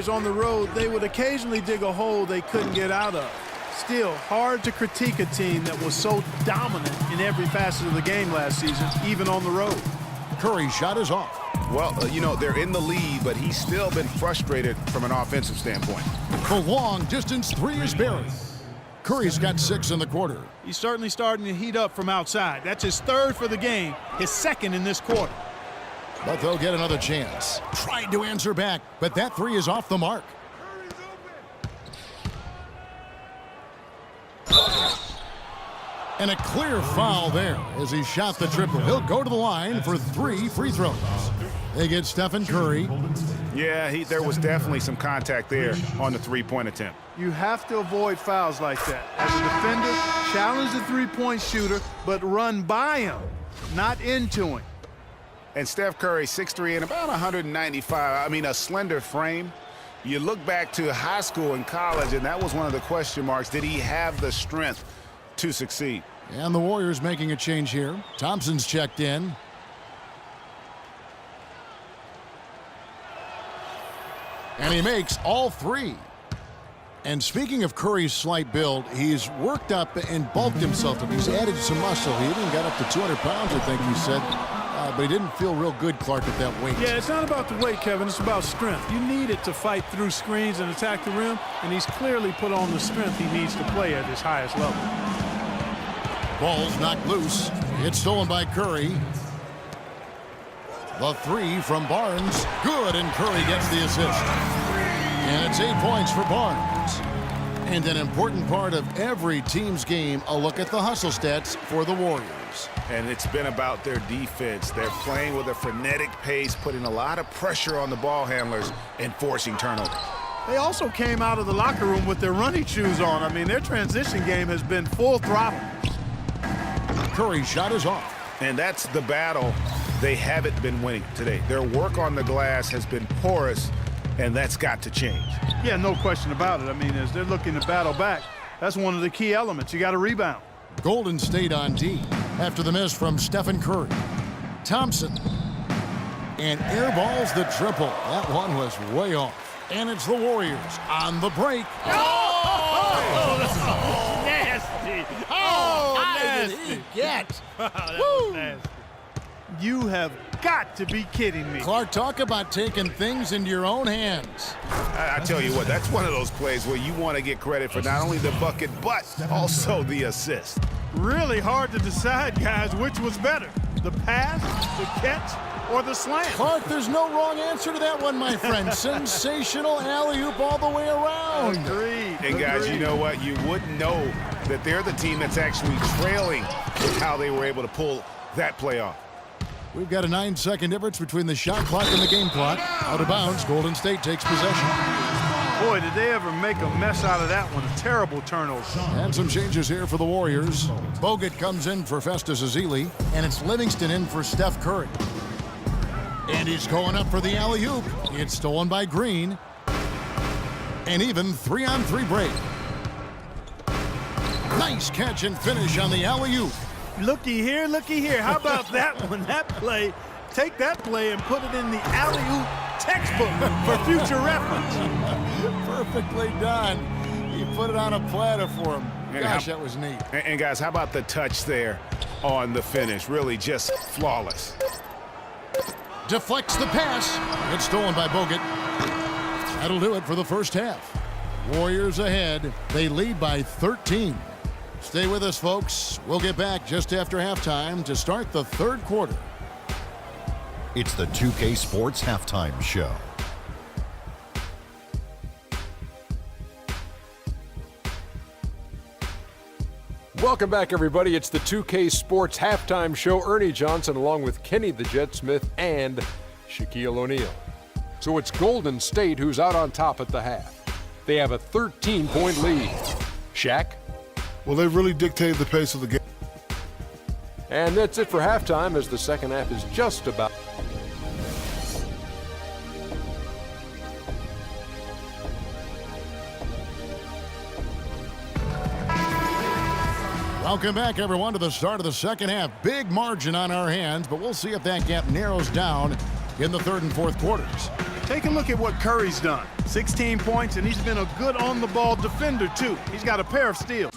Warriors on the road, they would occasionally dig a hole they couldn't get out of. Still, hard to critique a team that was so dominant in every facet of the game last season, even on the road. Curry's shot is off. Well, they're in the lead, but he's still been frustrated from an offensive standpoint. For long distance three is buried. Curry's got 6 in the quarter. He's certainly starting to heat up from outside. That's his 3rd for the game, his 2nd in this quarter. But they'll get another chance. Tried to answer back, but that 3 is off the mark. And a clear foul there as he shot the triple. He'll go to the line for 3 free throws. They get Stephen Curry. Yeah, there was definitely some contact there on the three-point attempt. You have to avoid fouls like that. As a defender, challenge the three-point shooter, but run by him, not into him. And Steph Curry, 6'3" and about 195. I mean, a slender frame. You look back to high school and college, and that was one of the question marks. Did he have the strength to succeed? And the Warriors making a change here. Thompson's checked in. And he makes all 3. And speaking of Curry's slight build, he's worked up and bulked himself up. He's added some muscle. He even got up to 200 pounds, I think he said. But he didn't feel real good, Clark, at that weight. Yeah, it's not about the weight, Kevin. It's about strength. You need it to fight through screens and attack the rim, and he's clearly put on the strength he needs to play at his highest level. Ball's knocked loose. It's stolen by Curry. The 3 from Barnes. Good, and Curry gets the assist. And it's 8 points for Barnes. And an important part of every team's game, a look at the hustle stats for the Warriors. And it's been about their defense. They're playing with a frenetic pace, putting a lot of pressure on the ball handlers and forcing turnovers. They also came out of the locker room with their running shoes on. I mean, their transition game has been full throttle. Curry's shot is off. And that's the battle they haven't been winning today. Their work on the glass has been porous, and that's got to change. Yeah, no question about it. I mean, as they're looking to battle back, that's one of the key elements. You got to rebound. Golden State on D after the miss from Stephen Curry. Thompson. And airballs the triple. That one was way off. And it's the Warriors on the break. Oh, nasty. Oh, nasty. Did he get? That was nasty. You have got to be kidding me. Clark, talk about taking things into your own hands. I tell you what, that's one of those plays where you want to get credit for not only the bucket, but also the assist. Really hard to decide, guys, which was better, the pass, the catch, or the slam. Clark, there's no wrong answer to that one, my friend. Sensational alley-oop all the way around. Agreed. And guys, you know what? You wouldn't know that they're the team that's actually trailing with how they were able to pull that play off. We've got a 9-second difference between the shot clock and the game clock. Out of bounds, Golden State takes possession. Boy, did they ever make a mess out of that one. A terrible turnover. And some changes here for the Warriors. Bogut comes in for Festus Ezeli, and it's Livingston in for Steph Curry. And he's going up for the alley-oop. It's stolen by Green. And even 3-on-3 break. Nice catch and finish on the alley-oop. Looky here, looky here. How about that one? That play, take that play and put it in the alley-oop textbook for future reference. Perfectly done. He put it on a platter for him. Gosh, that was neat. And guys, how about the touch there on the finish? Really just flawless. Deflects the pass. It's stolen by Bogut. That'll do it for the first half. Warriors ahead. They lead by 13. Stay with us, folks. We'll get back just after halftime to start the third quarter. It's the 2K Sports Halftime Show. Welcome back, everybody. It's the 2K Sports Halftime Show. Ernie Johnson along with Kenny the Jet Smith and Shaquille O'Neal. So it's Golden State who's out on top at the half. They have a 13-point lead. Shaq? Well, they've really dictated the pace of the game. And that's it for halftime as the second half is just about. Welcome back, everyone, to the start of the second half. Big margin on our hands, but we'll see if that gap narrows down in the third and fourth quarters. Take a look at what Curry's done. 16 points, and he's been a good on-the-ball defender, too. He's got a pair of steals.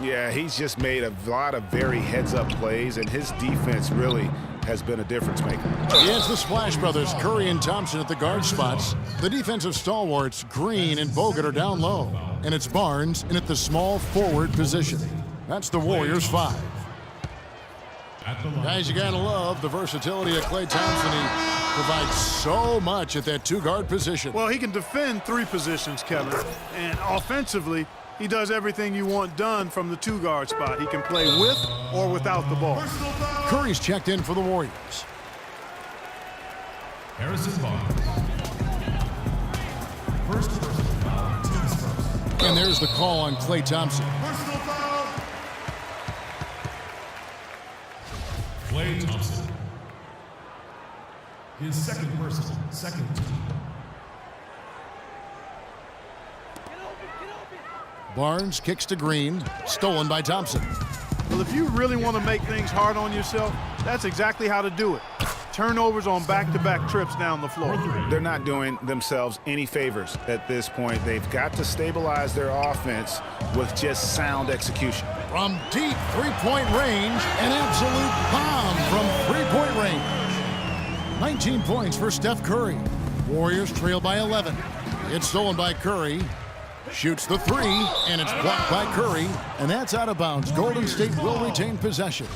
Yeah, he's just made a lot of very heads-up plays, and his defense really has been a difference maker. It's the Splash Brothers, Curry and Thompson at the guard spots. The defensive stalwarts, Green and Bogut, are down low. And it's Barnes in at the small forward position. That's the Warriors' 5. Guys, you gotta love the versatility of Klay Thompson. He provides so much at that two-guard position. Well, he can defend 3 positions, Kevin. And offensively, he does everything you want done from the 2-guard spot. He can play with or without the ball. Curry's checked in for the Warriors. Harrison Barnes. First personal foul, team's first. And there's the call on Klay Thompson. Personal foul. Klay Thompson. His second personal, second team. Barnes kicks to Green, stolen by Thompson. Well, if you really want to make things hard on yourself, that's exactly how to do it. Turnovers on back-to-back trips down the floor. They're not doing themselves any favors at this point. They've got to stabilize their offense with just sound execution. From deep three-point range, an absolute bomb from three-point range. 19 points for Steph Curry. Warriors trail by 11. It's stolen by Curry. Shoots the 3, and it's blocked by Curry, and that's out of bounds. Golden State will retain possession.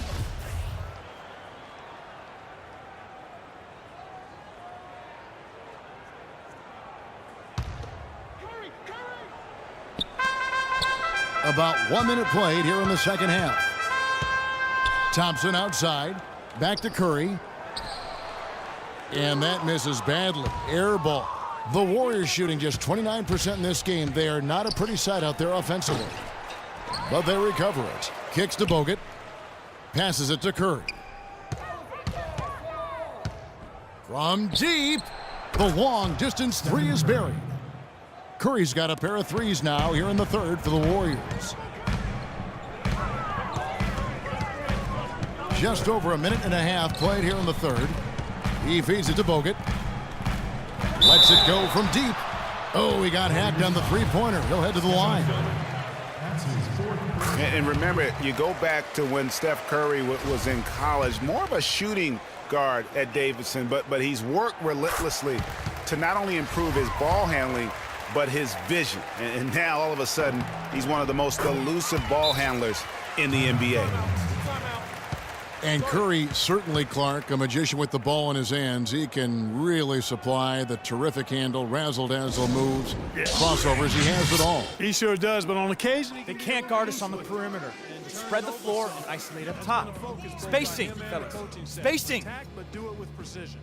About 1 minute played here in the second half. Thompson outside, back to Curry, and that misses badly. Air ball. The Warriors shooting just 29% in this game. They are not a pretty sight out there offensively. But they recover it. Kicks to Bogut. Passes it to Curry. From deep, the long distance 3 is buried. Curry's got a pair of 3s now here in the third for the Warriors. Just over a minute and a half played here in the third. He feeds it to Bogut. Lets it go from deep. Oh, he got hacked on the three-pointer. He'll head to the line. And remember, you go back to when Steph Curry was in college, more of a shooting guard at Davidson, but he's worked relentlessly to not only improve his ball handling, but his vision. And now, all of a sudden, he's one of the most elusive ball handlers in the NBA. And Curry, certainly, Clark, a magician with the ball in his hands. He can really supply the terrific handle, razzle-dazzle moves, crossovers. He has it all. He sure does, but on occasion, They can't guard us on the perimeter. Spread the floor and isolate up top. Spacing, fellas. Spacing. but do it with precision.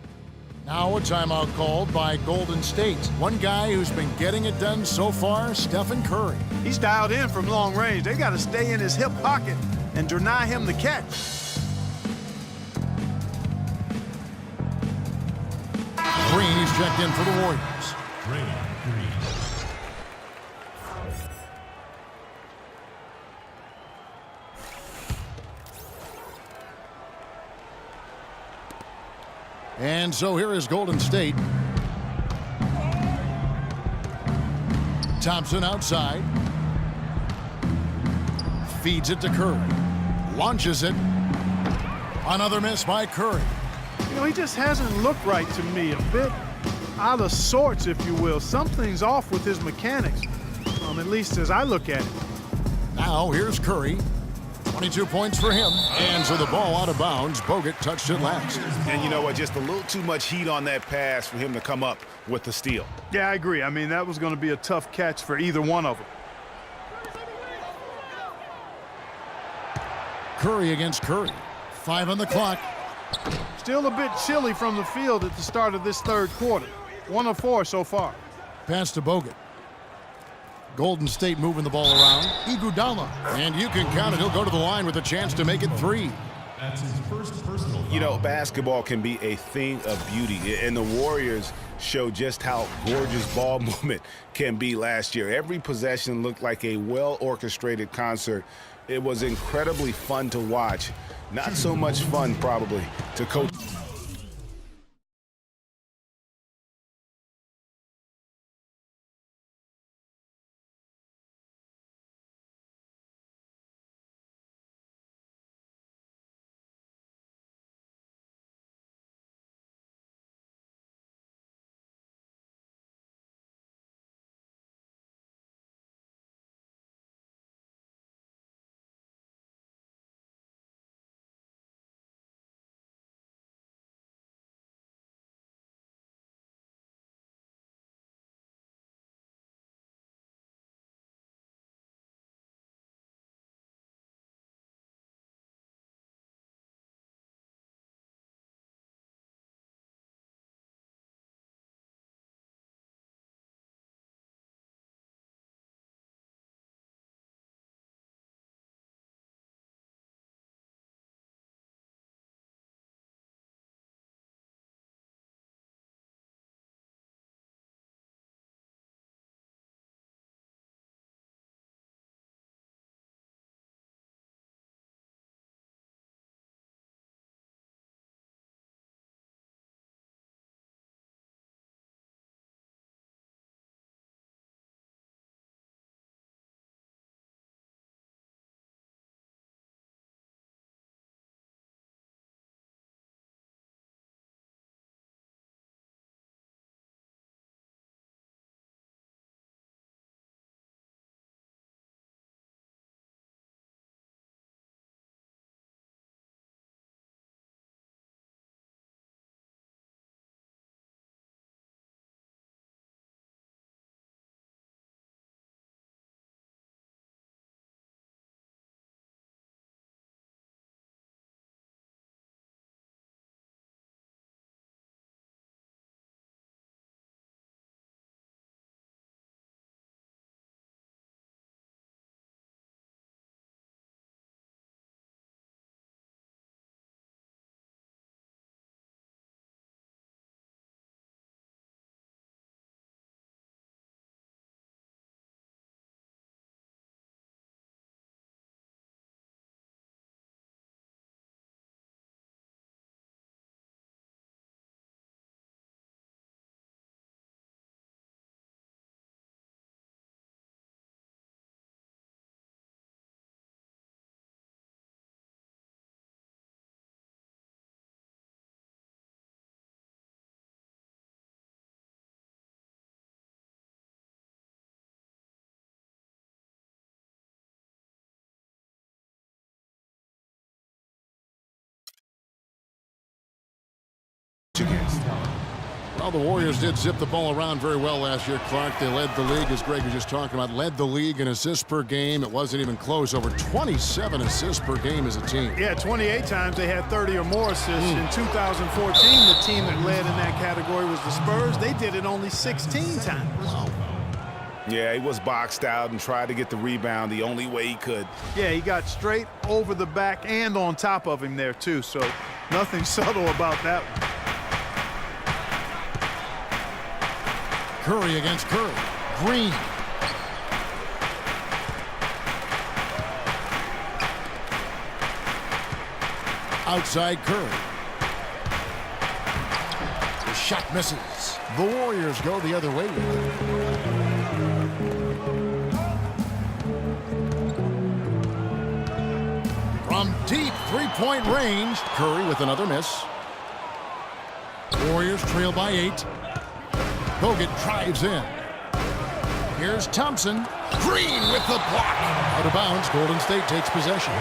Now a timeout called by Golden State. One guy who's been getting it done so far, Stephen Curry. He's dialed in from long range. They got to stay in his hip pocket and deny him the catch. Green, he's checked in for the Warriors. Draymond Green. And so here is Golden State. Thompson outside. Feeds it to Curry. Launches it. Another miss by Curry. You know, he just hasn't looked right to me. A bit out of sorts, if you will. Something's off with his mechanics, at least as I look at it. Now here's Curry. 22 points for him. And so the ball out of bounds. Bogut touched it last. And you know what? Just a little too much heat on that pass for him to come up with the steal. Yeah, I agree. I mean, that was going to be a tough catch for either one of them. Curry against Curry. 5 on the clock. Still a bit chilly from the field at the start of this third quarter. 1 of 4 so far. Pass to Bogut. Golden State moving the ball around. Iguodala. And you can count it. He'll go to the line with a chance to make it 3. That's his first personal foul. You know, basketball can be a thing of beauty, and the Warriors show just how gorgeous ball movement can be last year. Every possession looked like a well-orchestrated concert. It was incredibly fun to watch. Not so much fun, probably, to coach. Well, the Warriors did zip the ball around very well last year, Clark. They led the league, as Greg was just talking about, led the league in assists per game. It wasn't even close. Over 27 assists per game as a team. Yeah, 28 times they had 30 or more assists. In 2014, the team that led in that category was the Spurs. They did it only 16 times. Wow. Yeah, he was boxed out and tried to get the rebound the only way he could. Yeah, he got straight over the back and on top of him there, too. So nothing subtle about that one. Curry against Curry. Green. Outside Curry. The shot misses. The Warriors go the other way. From deep three-point range, Curry with another miss. Warriors trail by 8. Bogut drives in. Here's Thompson. Green with the block. Out of bounds, Golden State takes possession.